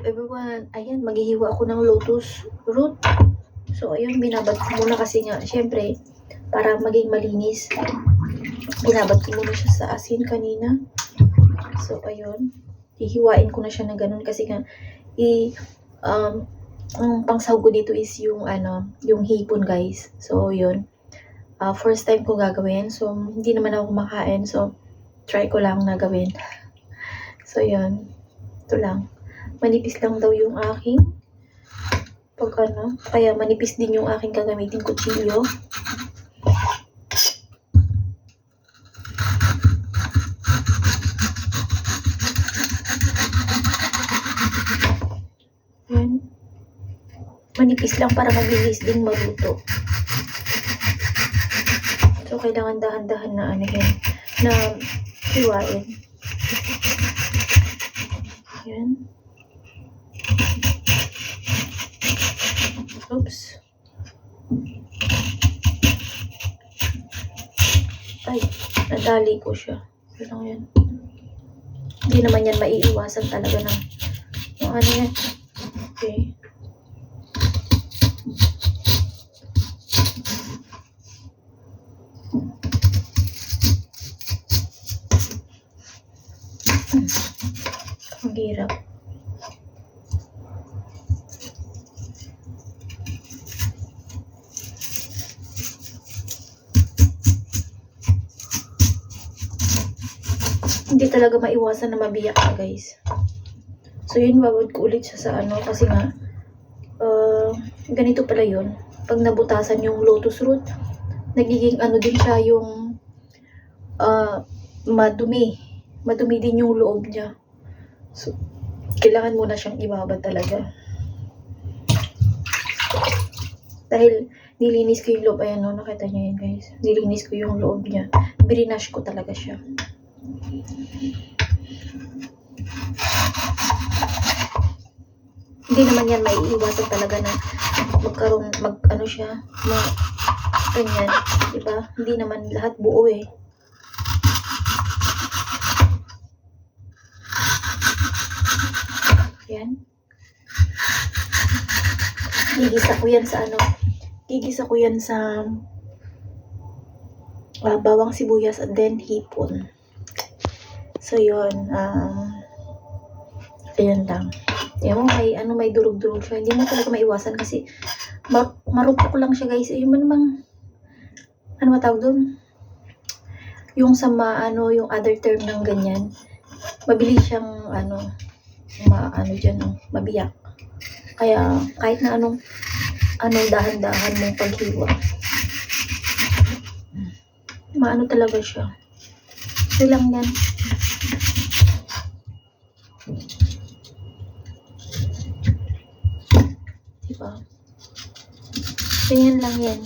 everyone, ayan, maghihiwa ako ng lotus root. So, ayun, binabad ko muna kasi nga, syempre, para maging malinis. Binabad ko muna siya sa asin kanina. So, ayun, hihiwain ko na siya na ganun kasi nga, ang pangsahog ko dito is yung, yung hipon, guys. So, yun. First time ko gagawin. So, hindi naman ako kumakain. So, try ko lang na gawin. So, yun. Ito lang. Manipis lang daw yung aking kaya manipis din yung aking gagamiting kutsilyo. Yan. Manipis lang para mabilis din maluto. So, kailangan dahan-dahan na na hiwain. Yan. Oops. Ay, nadali ko siya. Ano yan? Hindi naman yan maiiwasan talaga ng yung yan. Okay. Ang hirap. Hindi talaga maiwasan na mabiyak ka, guys. So, yun, babad ko ulit siya sa kasi nga, ganito pala yun. Pag nabutasan yung lotus root, nagiging din siya yung, madumi. Madumi din yung loob niya. So, kailangan muna siyang ibabad talaga. Dahil, nilinis ko yung loob. Ayan, nakita niyo yun, guys. Nilinis ko yung loob niya. Brinash ko talaga siya. Hindi naman yan maiiwasan talaga na magkaroon, ganyan, diba? Hindi naman lahat buo eh. Yan. Gigisa ko yan sa bawang sibuyas at then hipon. So, yun, ayan lang. Yan mo, may durug-durug siya. Hindi mo talaga maiwasan kasi marupok lang siya, guys. Yung namang, matawag doon? Yung sa yung other term ng ganyan, mabilis siyang, mabiyak. Kaya, kahit na dahan-dahan mong paghiwa. Talaga siya. Ito lang yan. Diba? Ganyan lang yan.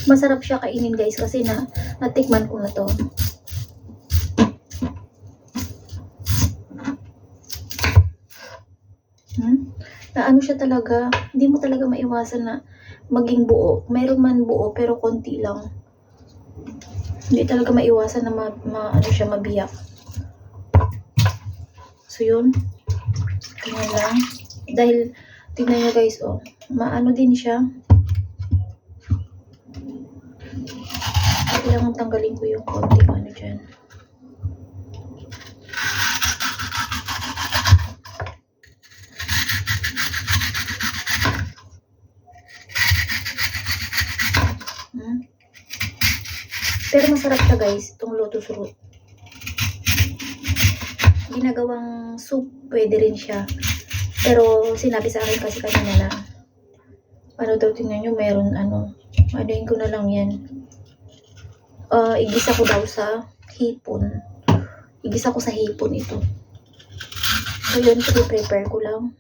Masarap siya kainin, guys, kasi natikman ko na to. Na siya talaga, hindi mo talaga maiwasan na maging buo. Mayroon man buo, pero konti lang. Hindi talaga maiwasan na siya mabiyak. So, yun. Kaya lang. Dahil, tingnan nyo, guys, din siya. Kailangan tanggalin ko yung konti dyan. Pero masarap siya, guys, itong lotus root. Ginagawang soup, pwede rin siya. Pero sinabi sa akin kasi kanina na daw, tingnan nyo, meron anuin ko na lang yan. Igisa ko daw sa hipon. Igisa ko sa hipon ito. So, yun, prepare ko lang.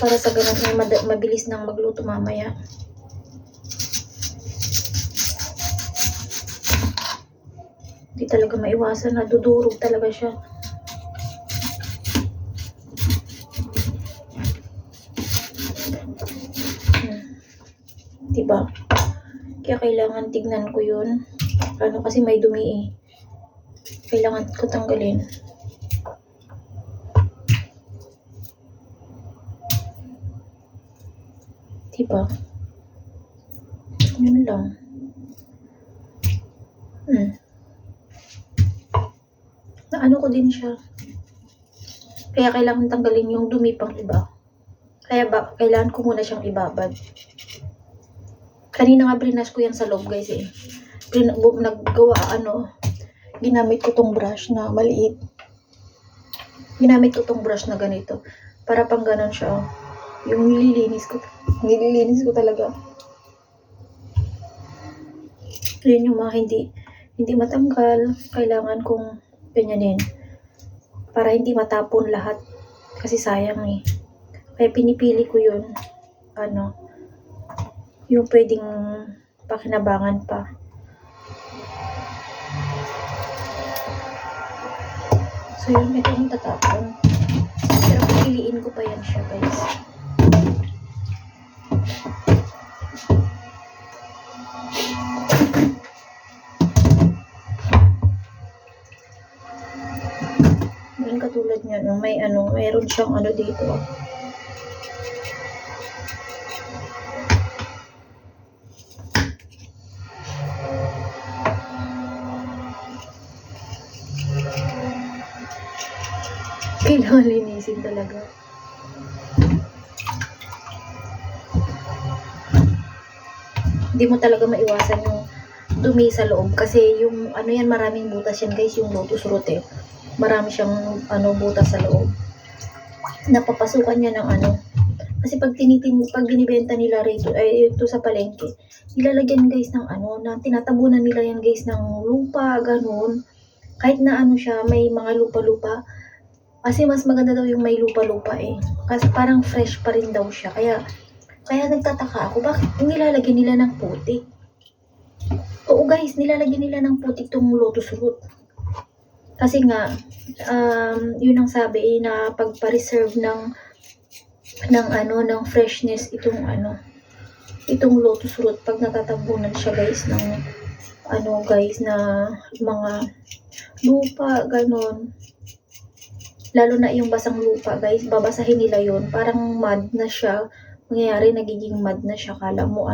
Para sa ganun, mabilis nang magluto mamaya. Hindi talaga maiwasan, nadudurog talaga siya. Diba? Kaya kailangan tignan ko yun. Ano kasi may dumi eh. Kailangan ko tanggalin. Diba? Yun lang. Naano ko din siya. Kaya kailangan tanggalin yung dumi pang iba. Kaya kailangan ko muna siyang ibabad. Kanina nga brinas ko yan sa loob guys eh. Naggawa ginamit ko tong brush na maliit. Ginamit ko tong brush na ganito. Para pang ganon siya. Yung nililinis ko talaga. Yun yung mga hindi matanggal. Kailangan kong ganyanin. Para hindi matapon lahat. Kasi sayang eh. Kaya pinipili ko yun. Yung pwedeng pakinabangan pa. So yun, ito yung tatapon. Pero pipiliin ko pa yan siya guys. Yung katulad niya, mayroon siyang dito. Kailangan linisin talaga. Hindi mo talaga maiwasan yung dumi sa loob. Kasi yung yan, maraming butas yan guys, yung lotus root eh. Marami siyang butas sa loob. Napapasukan niya ng Kasi pag binibenta nila rito, ito sa palengke, nilalagyan guys ng na tinatabunan nila yan guys ng lupa, ganun. Kahit na siya, may mga lupa-lupa. Kasi mas maganda daw yung may lupa-lupa eh. Kasi parang fresh pa rin daw siya. Kaya nagtataka ako, bakit nilalagyan nila ng putik? Oo guys, nilalagyan nila ng putik tong lotus root. Kasi nga, yun ang sabi na pagpa-reserve ng freshness itong lotus root pag natatabunan siya guys ng na mga lupa, ganon. Lalo na yung basang lupa guys, babasahin nila yun, parang mud na siya, mangyayari nagiging mud na siya, kala mo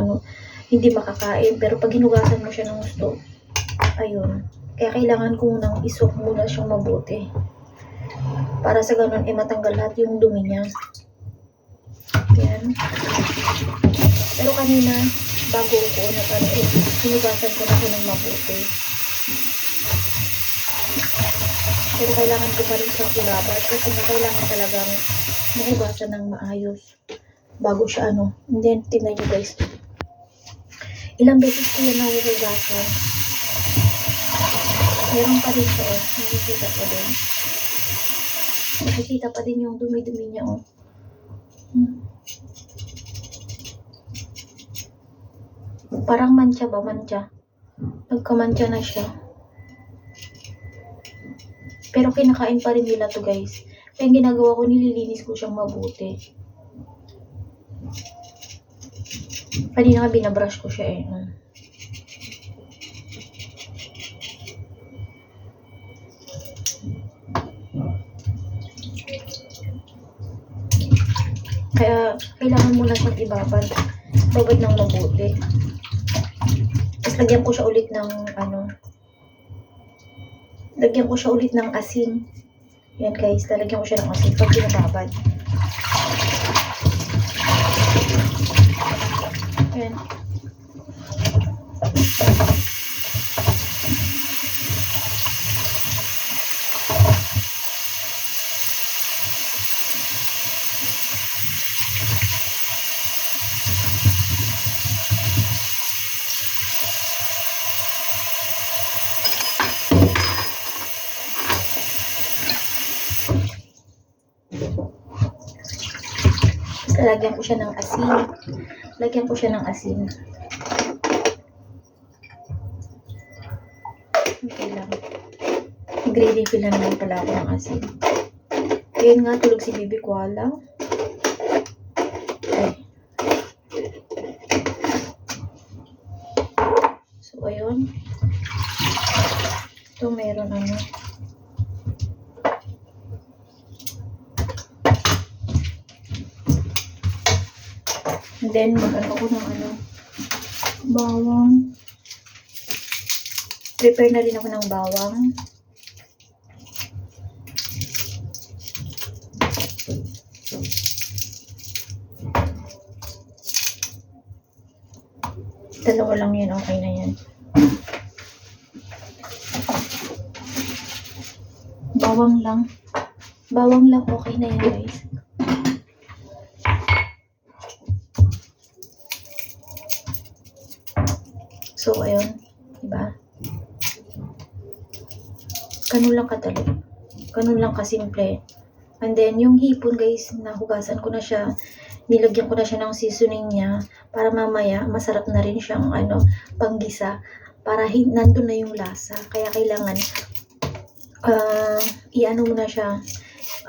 hindi makakain, pero pag hinugasan mo siya ng gusto, ayun. Kaya kailangan ko munang isok muna siyang mabuti para sa ganon matanggal lahat yung dumi niya. Yan. Pero kanina bago ko hinugasan ko na siya ng mabuti. Pero kailangan ko pa rin siyang ilabad kasi kailangan talagang mahugasan ng maayos bago siya And then, tingnan nyo guys. Ilang beses ko yan nahuhugasan. Meron pa rin siya Nakikita pa din. Nakikita pa din yung dumi-dumi niya Parang mantsa ba? Mantsa. Nagkamantsa na siya. Pero kinakain pa rin nila to guys. Kaya yung ginagawa ko, nililinis ko siyang mabuti. Kanina nga binabrush ko siya Kaya kailangan muna siyang ibabad ng mabuti. Tapos lagyan ko siya ulit ng asin. Yan guys, lalagyan ko siya ng asin pag pinababad. Yan. Lagyan ko siya ng asin. Okay lang. Nagre-refill na naman pala ako ng asin. Ayun nga, tulog si Bibi Koala. So, ayun. Ito, meron ano. And then, mag-ano ko ng ano, bawang. Prepare na rin ako ng bawang. Dalawa lang yan, okay na yan. Bawang lang. Bawang lang, okay na yan, guys. So, ayun. Diba? Ganun lang kadali. Ganun lang kasimple. And then, yung hipon, guys, nahugasan ko na siya. Nilagyan ko na siya ng seasoning niya para mamaya masarap na rin siyang panggisa para nandun na yung lasa. Kaya kailangan i-ano mo na siya,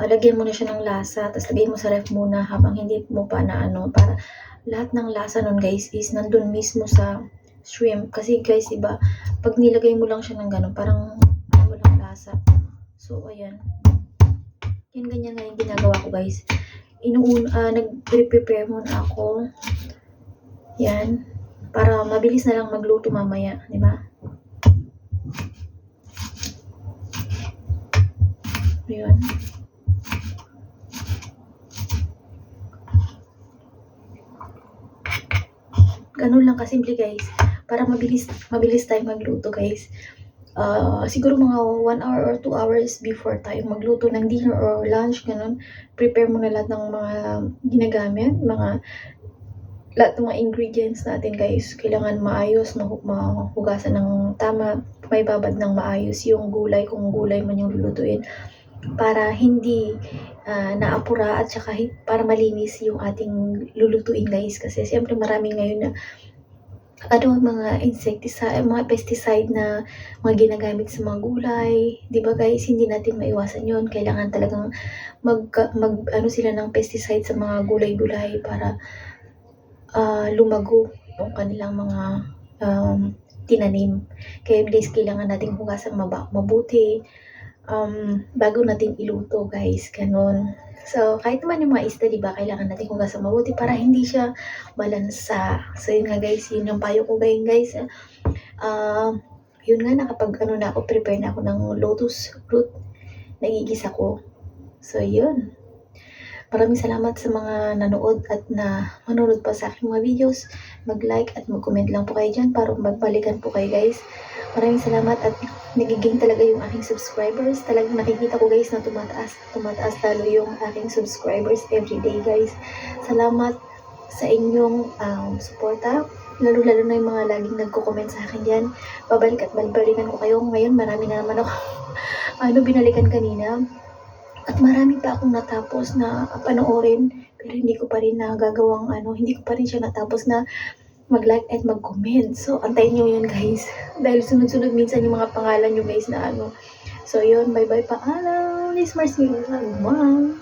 lagyan mo na siya ng lasa, tapos lagay mo sa ref muna habang hindi mo pa na para lahat ng lasa nun, guys, is nandun mismo sa shrimp. Kasi, guys, diba, pag nilagay mo lang siya ng gano'n, parang walang lasa. So, ayan. Yan, ganyan nga yung ginagawa ko, guys. Nag-prepare muna ako. Yan. Para mabilis na lang magluto mamaya. Di ba? Ayan. Ganun lang kasimple, guys. Para mabilis tayo magluto, guys. Siguro mga 1 hour or 2 hours before tayo magluto ng dinner or lunch, ganun, prepare mo na lahat ng mga ginagamit, lahat ng mga ingredients natin, guys. Kailangan maayos, mahugasan ng tama, may babad ng maayos yung gulay, kung gulay man yung lulutuin, para hindi naapura at saka para malinis yung ating lulutuin, guys. Kasi siyempre marami ngayon na mga insecticide, mga pesticide na mga ginagamit sa mga gulay, 'di ba, guys? Hindi natin maiwasan 'yon. Kailangan talagang sila ng pesticide sa mga gulay-gulay para lumago yung kanilang mga tinanim. Kaya, guys, kailangan nating hugasan mabuti bago natin iluto, guys. Ganon. So, kahit naman yung mga isda, diba, kailangan natin hugasan mabuti para hindi siya malansa. So, yun nga, guys, yun yung payo ko ngayon, guys. Yun nga, prepare na ako ng lotus root. Nagigisa ko. So, yun. Maraming salamat sa mga nanood at manonood pa sa aking mga videos. Mag-like at mag-comment lang po kayo dyan para magbalikan po kayo, guys. Maraming salamat at nagiging talaga yung aking subscribers. Talagang nakikita ko, guys, na tumataas lalo yung aking subscribers everyday, guys. Salamat sa inyong suporta. Lalo-lalo na yung mga laging nagko-comment sa akin dyan. Babalik at balikan ko kayo. Ngayon, marami na naman ako binalikan kanina. At marami pa akong natapos na panoorin. Pero hindi ko pa rin nagagawang hindi ko pa rin siya natapos na mag-like at mag-comment. So, antayin nyo yun, guys. Dahil sunod-sunod minsan yung mga pangalan nyo, guys, na So, yun. Bye-bye. Paalam. Liz Marcelo. Wow.